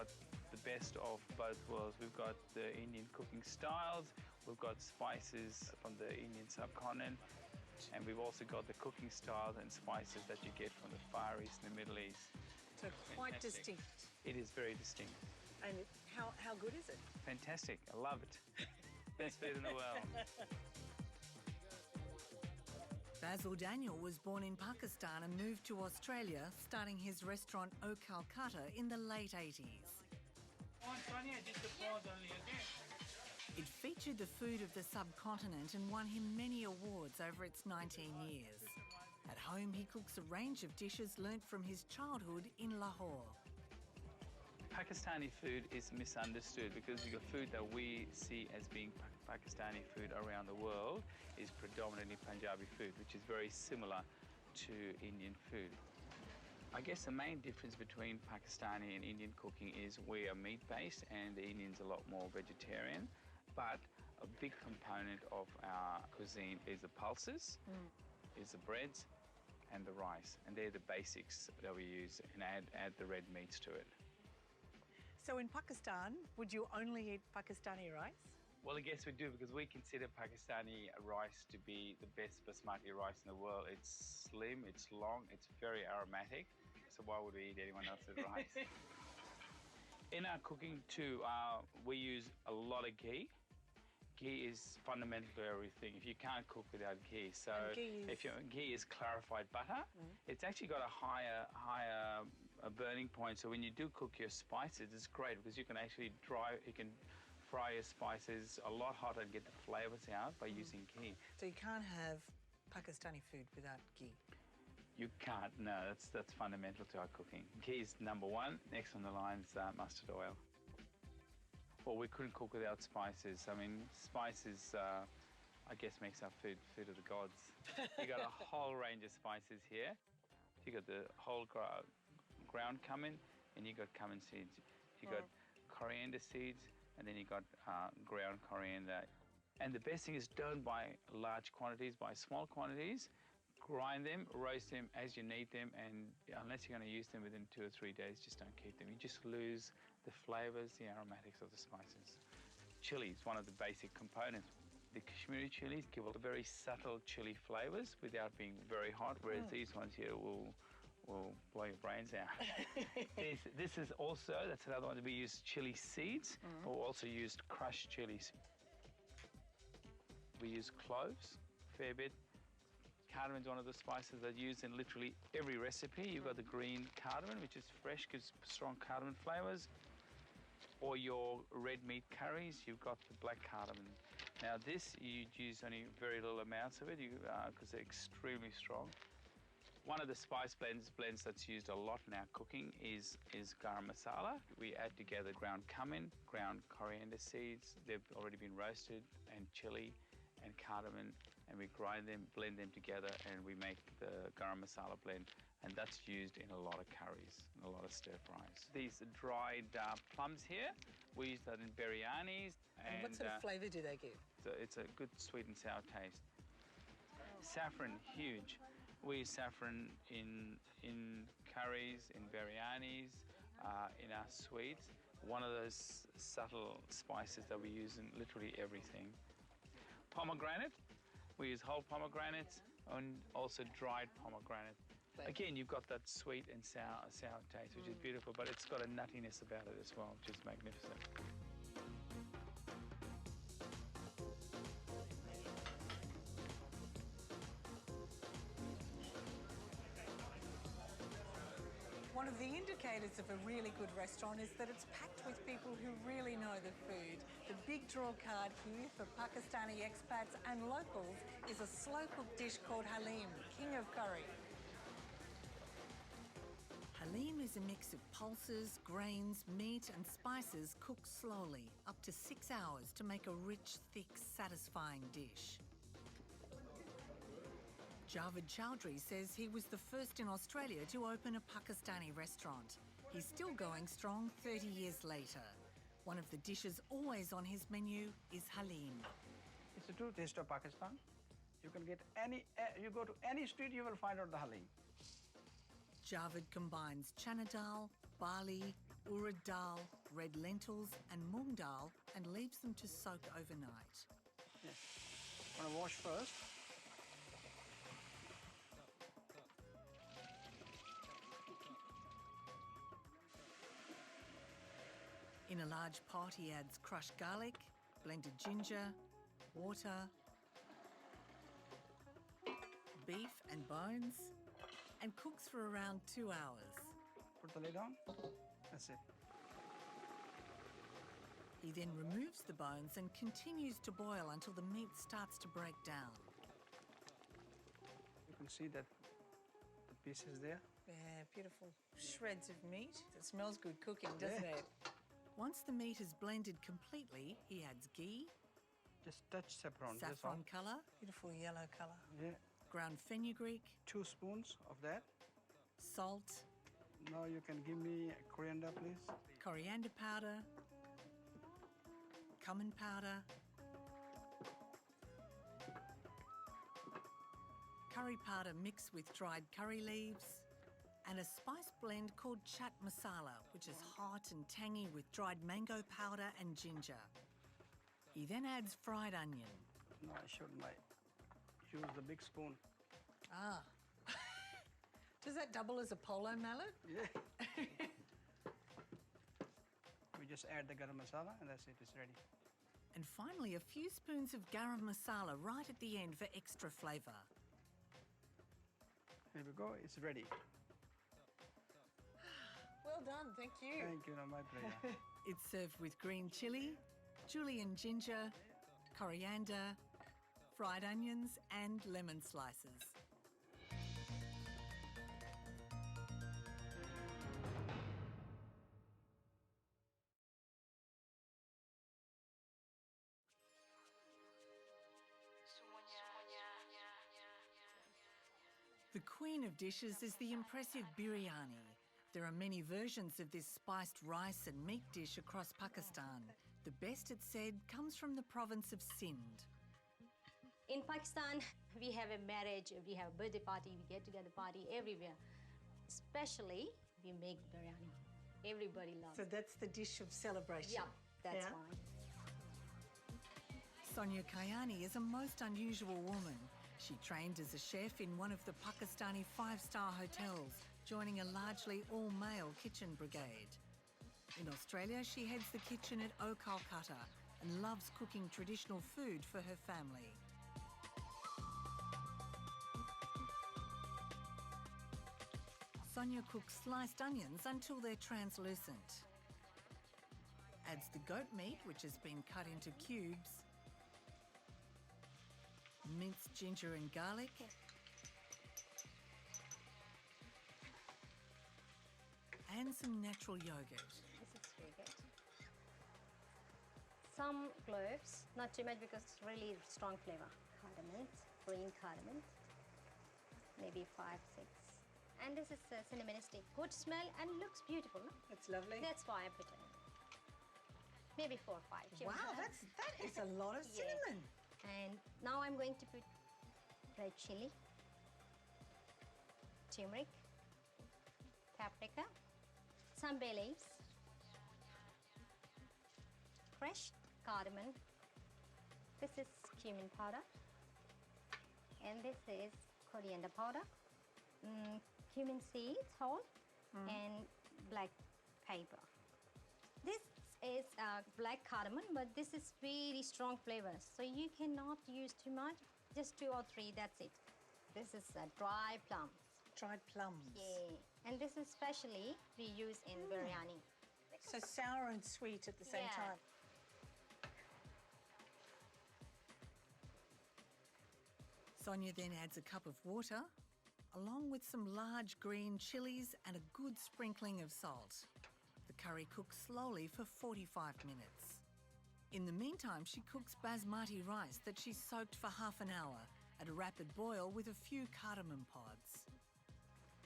got the best of both worlds. We've got the Indian cooking styles, we've got spices from the Indian subcontinent, and we've also got the cooking styles and spices that you get from the Far East and the Middle East. So quite Fantastic. distinct. It is very distinct. And how good is it? Fantastic. I love it. Best food in the world. Basil Daniel was born in Pakistan and moved to Australia, starting his restaurant Au Calcutta in the late 80s. It featured the food of the subcontinent and won him many awards over its 19 years. At home, he cooks a range of dishes learnt from his childhood in Lahore. Pakistani food is misunderstood because the food that we see as being Pakistani food around the world is predominantly Punjabi food, which is very similar to Indian food. I guess the main difference between Pakistani and Indian cooking is we are meat-based and the Indians are a lot more vegetarian. But a big component of our cuisine is the pulses, is the breads and the rice. And they're the basics that we use, and add the red meats to it. So in Pakistan, would you only eat Pakistani rice? Well, I guess we do, because we consider Pakistani rice to be the best basmati rice in the world. It's slim, it's long, it's very aromatic. So why would we eat anyone else's rice? In our cooking too, we use a lot of ghee. Ghee is fundamental to everything. If you can't cook without ghee, so ghee is clarified butter. It's actually got a higher burning point. So when you do cook your spices, it's great because you can actually fry your spices a lot hotter and get the flavors out by using ghee. So you can't have Pakistani food without ghee? You can't, no, that's fundamental to our cooking. Ghee is number one. Next on the line is mustard oil. Well, we couldn't cook without spices. I mean, spices, I guess, makes our food of the gods. You got a whole range of spices here. You got the whole ground cumin, and you got cumin seeds. You got coriander seeds, and then you got ground coriander. And the best thing is don't buy large quantities, buy small quantities. Grind them, roast them as you need them, and unless you're going to use them within 2 or 3 days, just don't keep them. You just lose the flavours, the aromatics of the spices. Chili is one of the basic components. The Kashmiri chilies give a very subtle chili flavours without being very hot, whereas these ones here will blow your brains out. This is also, that's another one, we use chili seeds, but we also used crushed chilies. We use cloves, a fair bit. Cardamom is one of the spices that's used in literally every recipe. You've got the green cardamom, which is fresh, gives strong cardamom flavours. Or your red meat curries, you've got the black cardamom. Now this, you'd use only very little amounts of it because they're extremely strong. One of the spice blends that's used a lot in our cooking is garam masala. We add together ground cumin, ground coriander seeds. They've already been roasted, and chili and cardamom, and we grind them, blend them together, and we make the garam masala blend, and that's used in a lot of curries and a lot of stir fries. These dried plums here, we use that in biryanis. And what sort of flavour do they give? So it's a good sweet and sour taste. Saffron, huge. We use saffron in curries, in biryanis, in our sweets. One of those subtle spices that we use in literally everything. Pomegranate, we use whole pomegranates and also dried pomegranate. Again, you've got that sweet and sour taste, which is beautiful, but it's got a nuttiness about it as well, which is magnificent. One of the indicators of a really good restaurant is that it's packed with people who really know the food. The big draw card here for Pakistani expats and locals is a slow-cooked dish called halim, king of curry. Halim is a mix of pulses, grains, meat and spices cooked slowly, up to 6 hours to make a rich, thick, satisfying dish. Javed Chowdhury says he was the first in Australia to open a Pakistani restaurant. He's still going strong 30 years later. One of the dishes always on his menu is halim. It's a true taste of Pakistan. You can get you go to any street, you will find out the halim. Javed combines chana dal, barley, urad dal, red lentils and mung dal and leaves them to soak overnight. Yeah. Want to wash first. In a large pot, he adds crushed garlic, blended ginger, water, beef and bones, and cooks for around 2 hours. Put the lid on. That's it. He then removes the bones and continues to boil until the meat starts to break down. You can see that the pieces there. Yeah, beautiful shreds of meat. It smells good cooking, doesn't Yeah. it? Once the meat is blended completely, he adds ghee, Just touch saffron. That's all. saffron colour, Beautiful yellow colour. Yeah. ground fenugreek, 2 spoons of that. salt, Now you can give me coriander, please. coriander powder, cumin powder, curry powder mixed with dried curry leaves, and a spice blend called chat masala, which is hot and tangy with dried mango powder and ginger. He then adds fried onion. No, I should use the big spoon. Ah. Does that double as a polo mallet? Yeah. We just add the garam masala and that's it, it's ready. And finally, a few spoons of garam masala right at the end for extra flavour. Here we go, it's ready. Well done, thank you. Thank you, no, my pleasure. It's served with green chilli, julienne ginger, coriander, fried onions and lemon slices. The queen of dishes is the impressive biryani. There are many versions of this spiced rice and meat dish across Pakistan. The best, it's said, comes from the province of Sindh. In Pakistan, we have a marriage, we have a birthday party, we get together party everywhere. Especially, we make biryani. Everybody loves So it. that's the dish of celebration. Yeah, that's Yeah. fine. Sonia Kayani is a most unusual woman. She trained as a chef in one of the Pakistani five-star hotels, joining a largely all-male kitchen brigade. In Australia, she heads the kitchen at O Calcutta and loves cooking traditional food for her family. Sonia cooks sliced onions until they're translucent. Adds the goat meat, which has been cut into cubes, minced ginger and garlic, and some natural yogurt. This is very good. Some cloves, not too much because it's really strong flavor. Cardamom, green cardamom, maybe 5, 6. And this is a cinnamon stick. Good smell and looks beautiful, no? That's lovely. That's why I put it in. Maybe 4 or 5. Wow, that is a lot of Yeah. cinnamon. And now I'm going to put red chili, turmeric, paprika, some bay leaves, fresh cardamom. This is cumin powder, and this is coriander powder, cumin seeds whole, and black pepper. This is black cardamom, but this is very strong flavors, so you cannot use too much. Just 2 or 3, that's it. This is dry plums. Dried plums. Yeah, and this is specially we use in biryani. So sour and sweet at the same Yeah. time. Sonia then adds a cup of water, along with some large green chilies and a good sprinkling of salt. The curry cooks slowly for 45 minutes. In the meantime, she cooks basmati rice that she's soaked for half an hour at a rapid boil with a few cardamom pods.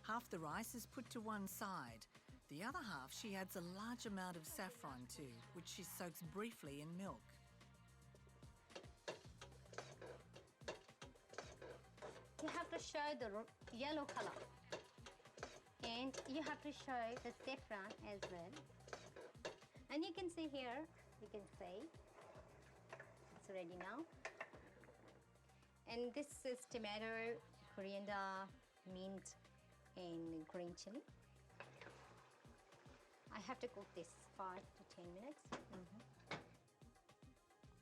Half the rice is put to one side. The other half she adds a large amount of saffron to, which she soaks briefly in milk. You have to show the yellow color. And you have to show the saffron as well. And you can see here, you can see it's ready now. And this is tomato, coriander, mint, and green chili. I have to cook this 5 to 10 minutes.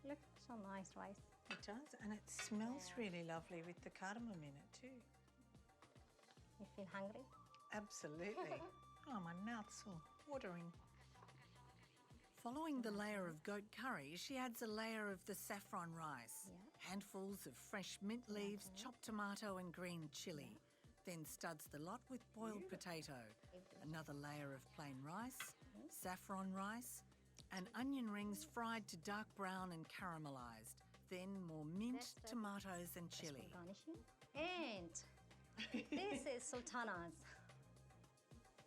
Look, so nice rice. It does, and it smells really lovely with the cardamom in it too. You feel hungry? Absolutely. Oh, my mouth's all watering. Following the layer of goat curry, she adds a layer of the saffron rice, handfuls of fresh mint leaves, chopped tomato and green chilli. Then studs the lot with boiled potato, another layer of plain rice, saffron rice, and onion rings fried to dark brown and caramelised. Then more mint, tomatoes and chilli. Garnishing. And this is sultanas.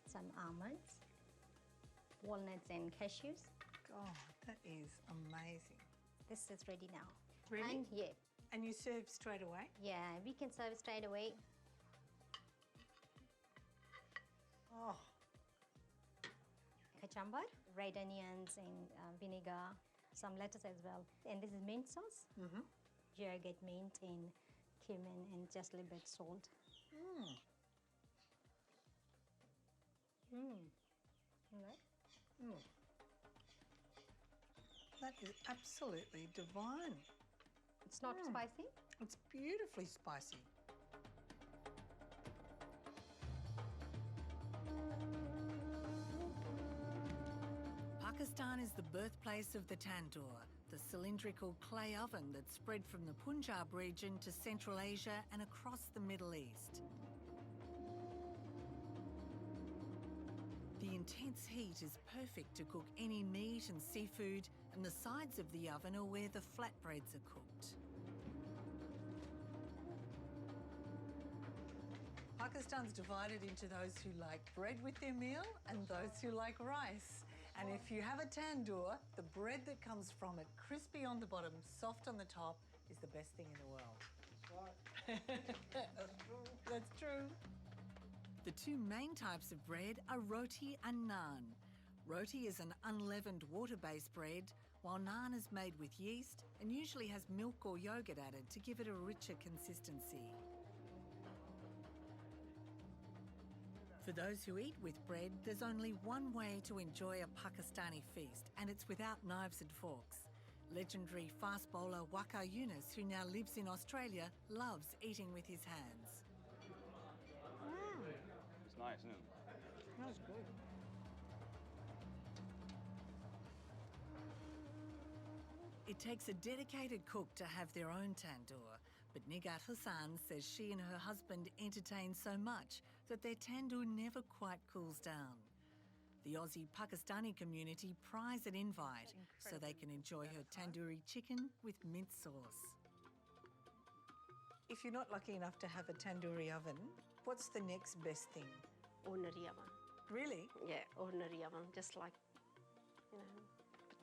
Some almonds, walnuts and cashews. God, that is amazing. This is ready now. Really? And yeah. And you serve straight away? Yeah, we can serve straight away. Oh. Kacambar, red onions and vinegar, some lettuce as well. And this is mint sauce. Yogurt, mint and cumin and just a little bit salt. That is absolutely divine. It's not spicy. It's beautifully spicy. Pakistan is the birthplace of the tandoor, the cylindrical clay oven that's spread from the Punjab region to Central Asia and across the Middle East. The intense heat is perfect to cook any meat and seafood, and the sides of the oven are where the flatbreads are cooked. Pakistan's divided into those who like bread with their meal and those who like rice. And if you have a tandoor, the bread that comes from it, crispy on the bottom, soft on the top, is the best thing in the world. That's true. That's true. The two main types of bread are roti and naan. Roti is an unleavened water-based bread, while naan is made with yeast and usually has milk or yogurt added to give it a richer consistency. For those who eat with bread, there's only one way to enjoy a Pakistani feast, and it's without knives and forks. Legendary fast bowler Waqar Younis, who now lives in Australia, loves eating with his hands. It's nice, isn't it? That's good. It takes a dedicated cook to have their own tandoor, but Nigat Hassan says she and her husband entertain so much that their tandoor never quite cools down. The Aussie Pakistani community prize an invite so they can enjoy her tandoori chicken with mint sauce. If you're not lucky enough to have a tandoori oven, what's the next best thing? Ordinary oven. Really? Yeah, ordinary oven, just like, you know,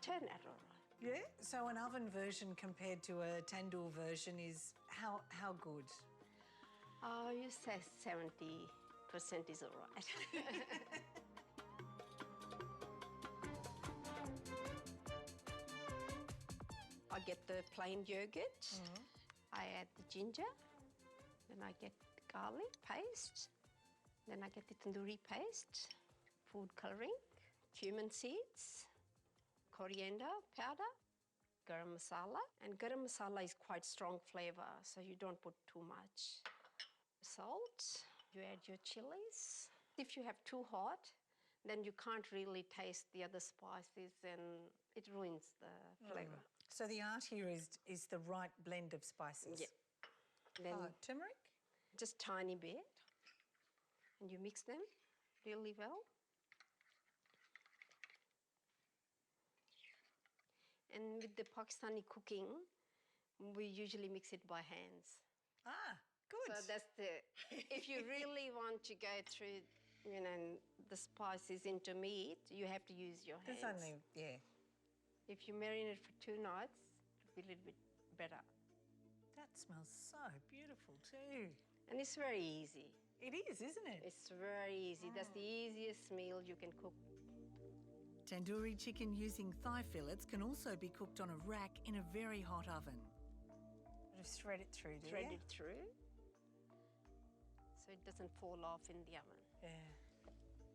turn out all right. Yeah? So an oven version compared to a tandoor version is how good? Oh, you say 70% is all right. I get the plain yogurt, I add the ginger, then I get the garlic paste, then I get the tandoori paste, food colouring, cumin seeds, coriander powder, garam masala. And garam masala is quite strong flavour, so you don't put too much. Salt, you add your chilies. If you have too hot, then you can't really taste the other spices and it ruins the flavour. So the art here is the right blend of spices. Yeah. Then turmeric? just tiny bit, and you mix them really well. And with the Pakistani cooking, we usually mix it by hands. Ah, good. So that's if you really want to go through, you know, the spices into meat, you have to use your hands. There's only, yeah. If you marinate for 2 nights, it'll be a little bit better. That smells so beautiful too. And it's very easy. It is, isn't it? It's very easy. That's the easiest meal you can cook. Tandoori chicken using thigh fillets can also be cooked on a rack in a very hot oven. Just thread it through, do Thread you? it through so it doesn't fall off in the oven. Yeah.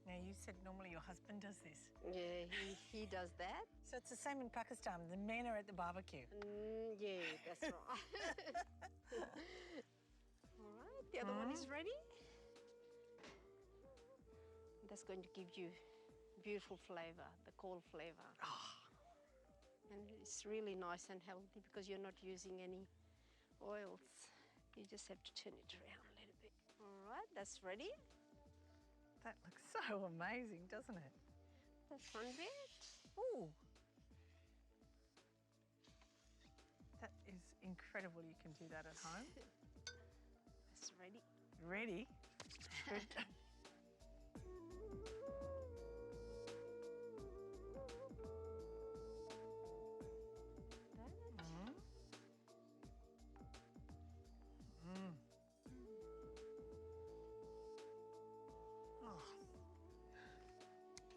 Now, you said normally your husband does this. Yeah, he does that. So it's the same in Pakistan. The men are at the barbecue. Yeah, that's right. All right, the other one is ready. That's going to give you beautiful flavour, the cold flavour. And it's really nice and healthy because you're not using any oils. You just have to turn it around a little bit. All right, that's ready. That looks so amazing, doesn't it? The front bit. Ooh. That is incredible. You can do that at home. It's ready. Ready?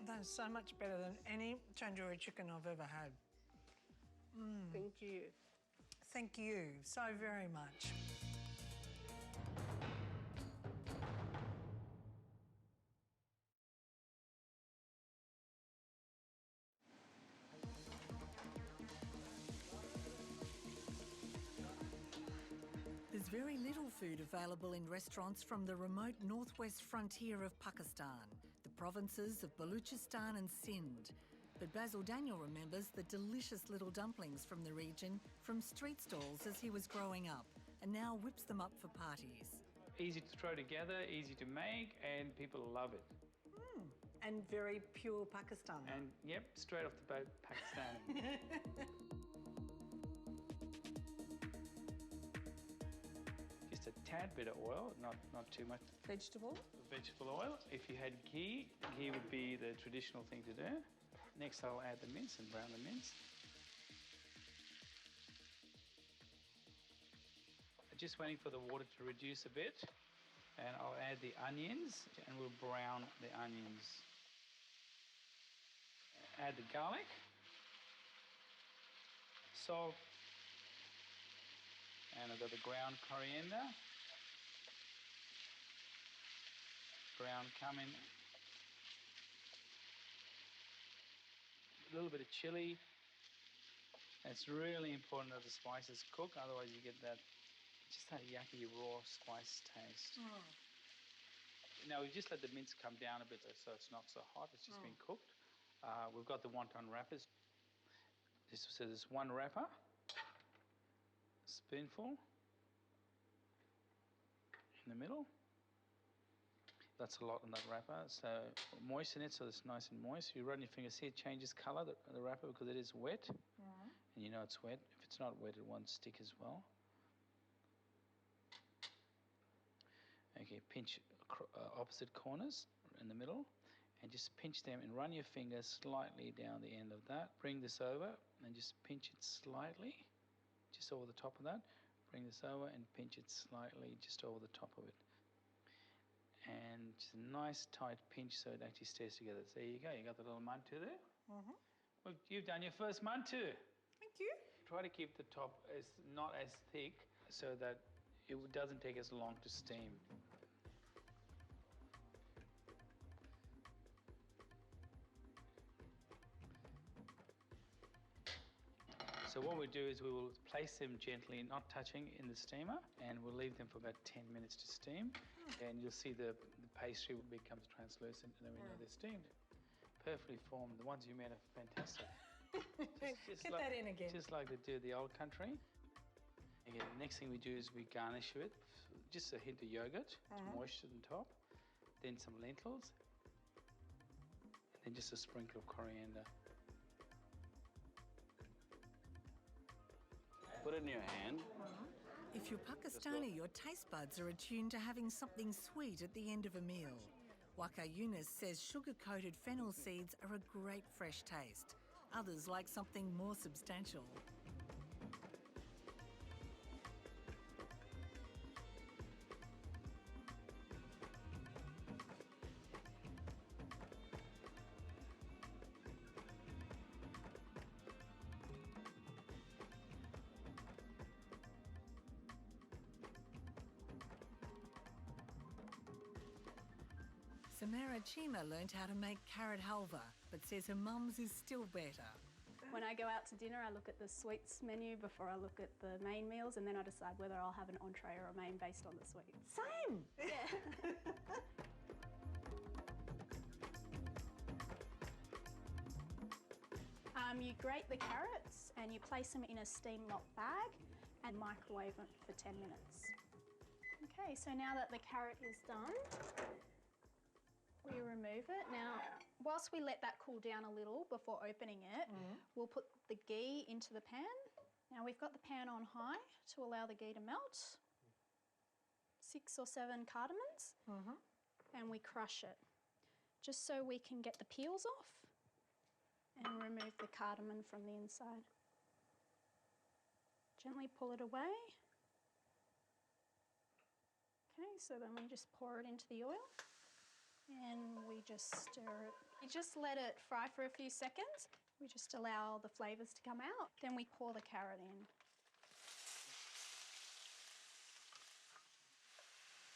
That is so much better than any tandoori chicken I've ever had. Thank you. Thank you so very much. There's very little food available in restaurants from the remote northwest frontier of Pakistan, the provinces of Baluchistan and Sindh. But Basil Daniel remembers the delicious little dumplings from the region from street stalls as he was growing up, and now whips them up for parties. Easy to throw together, easy to make, and people love it. And very pure Pakistani. And yep, straight off the boat, Pakistani. Just a tad bit of oil, not too much. Vegetable? Vegetable oil. If you had ghee, ghee would be the traditional thing to do. Next, I'll add the mince and brown the mince. Just waiting for the water to reduce a bit, and I'll add the onions, and we'll brown the onions. Add the garlic, salt, and I've got the ground coriander, ground cumin, a little bit of chili. It's really important that the spices cook, otherwise you get that yucky raw spice taste. Now we just let the mince come down a bit so it's not so hot, it's just been cooked. We've got the wonton wrappers. So there's one wrapper, spoonful in the middle. That's a lot in that wrapper. So moisten it so it's nice and moist. You run your finger, see it changes colour, the wrapper, because it is wet. And you know it's wet. If it's not wet, it won't stick as well. Okay, pinch opposite corners in the middle and just pinch them and run your finger slightly down the end of that. Bring this over and just pinch it slightly, just over the top of that. Bring this over and pinch it slightly just over the top of it. And just a nice tight pinch so it actually stays together. So there you go, you got the little mantu there. Well, you've done your first mantu. Thank you. Try to keep the top not as thick so that it doesn't take as long to steam. So what we do is we will place them gently, not touching, in the steamer, and we'll leave them for about 10 minutes to steam. And you'll see the pastry becomes translucent, and then we know they're steamed. Perfectly formed. The ones you made are fantastic. Get that in again. Just like they do the old country. Again, the next thing we do is we garnish with just a hint of yogurt to moisten the top, then some lentils, and then just a sprinkle of coriander. Put it in your hand. If you're Pakistani, your taste buds are attuned to having something sweet at the end of a meal. Waka Yunus says sugar-coated fennel seeds are a great fresh taste. Others like something more substantial. Samara Chima learnt how to make carrot halva, but says her mum's is still better. When I go out to dinner, I look at the sweets menu before I look at the main meals, and then I decide whether I'll have an entree or a main based on the sweets. Same. Yeah. You grate the carrots and you place them in a steam lock bag and microwave it for 10 minutes. Okay, so now that the carrot is done, we remove it. Now, whilst we let that cool down a little before opening it, we'll put the ghee into the pan. Now we've got the pan on high to allow the ghee to melt. 6 or 7 cardamoms, and we crush it, just so we can get the peels off and remove the cardamom from the inside. Gently pull it away. Okay, so then we just pour it into the oil and we just stir it. You just let it fry for a few seconds. We just allow the flavours to come out. Then we pour the carrot in.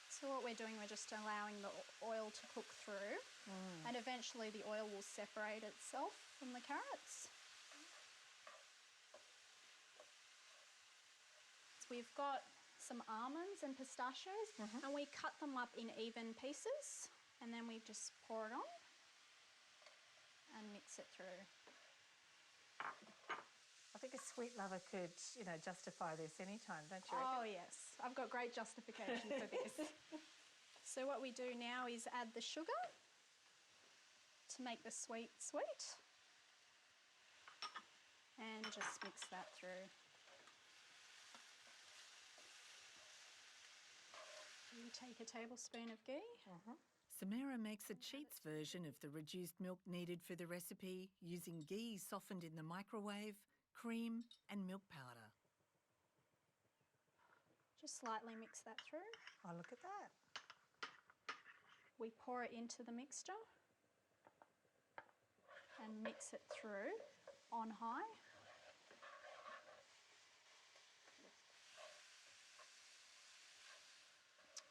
So what we're doing, we're just allowing the oil to cook through and eventually the oil will separate itself from the carrots. So we've got some almonds and pistachios and we cut them up in even pieces and then we just pour it on and mix it through. I think a sweet lover could, justify this anytime, don't you reckon? Oh yes, I've got great justification for this. So what we do now is add the sugar to make the sweet sweet and just mix that through. You take a tablespoon of ghee. Samara makes a cheats version of the reduced milk needed for the recipe using ghee softened in the microwave, cream and milk powder. Just slightly mix that through. Oh, look at that. We pour it into the mixture and mix it through on high.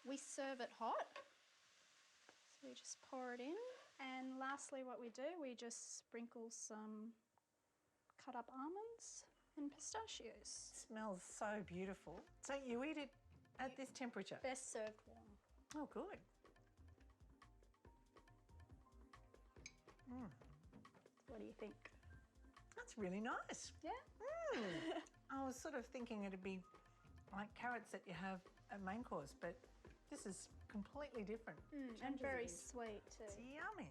We serve it hot, so we just pour it in. And lastly, what we do, we just sprinkle some cut up almonds and pistachios. Smells so beautiful. So you eat it at this temperature? Best served warm. Oh, good. What do you think? That's really nice. Yeah? I was sort of thinking it'd be like carrots that you have at main course, but this is completely different. And Changes very it is. sweet too. It's yummy.